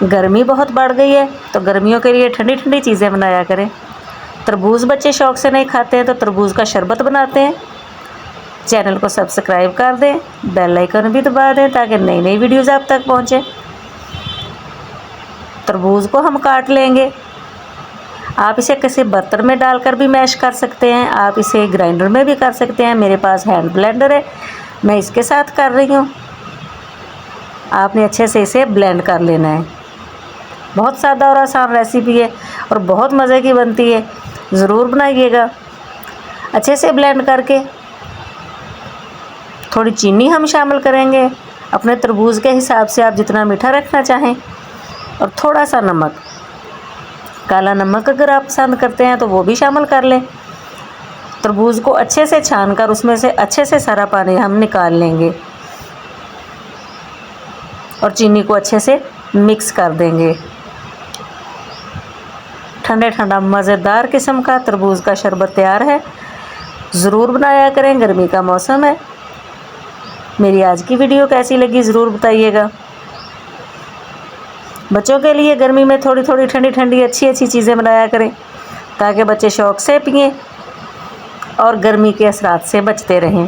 गर्मी बहुत बढ़ गई है तो गर्मियों के लिए ठंडी ठंडी चीज़ें बनाया करें। तरबूज़ बच्चे शौक़ से नहीं खाते हैं तो तरबूज़ का शरबत बनाते हैं। चैनल को सब्सक्राइब कर दें, बेल आइकन भी दबा दें ताकि नई नई वीडियोज़ आप तक पहुँचे। तरबूज़ को हम काट लेंगे। आप इसे किसी बर्तन में डालकर भी मैश कर सकते हैं, आप इसे ग्राइंडर में भी कर सकते हैं। मेरे पास हैंड ब्लेंडर है, मैं इसके साथ कर रही हूँ। आपने अच्छे से इसे ब्लेंड कर लेना है। बहुत सादा और आसान रेसिपी है और बहुत मज़े की बनती है, ज़रूर बनाइएगा। अच्छे से ब्लेंड करके थोड़ी चीनी हम शामिल करेंगे, अपने तरबूज़ के हिसाब से आप जितना मीठा रखना चाहें, और थोड़ा सा नमक, काला नमक अगर आप पसंद करते हैं तो वो भी शामिल कर लें। तरबूज़ को अच्छे से छानकर उसमें से अच्छे से सारा पानी हम निकाल लेंगे और चीनी को अच्छे से मिक्स कर देंगे। ठंडे ठंडा मज़ेदार किस्म का तरबूज़ का शरबत तैयार है, ज़रूर बनाया करें, गर्मी का मौसम है। मेरी आज की वीडियो कैसी लगी ज़रूर बताइएगा। बच्चों के लिए गर्मी में थोड़ी थोड़ी ठंडी ठंडी अच्छी अच्छी चीज़ें बनाया करें ताकि बच्चे शौक़ से पिएं और गर्मी के असरात से बचते रहें।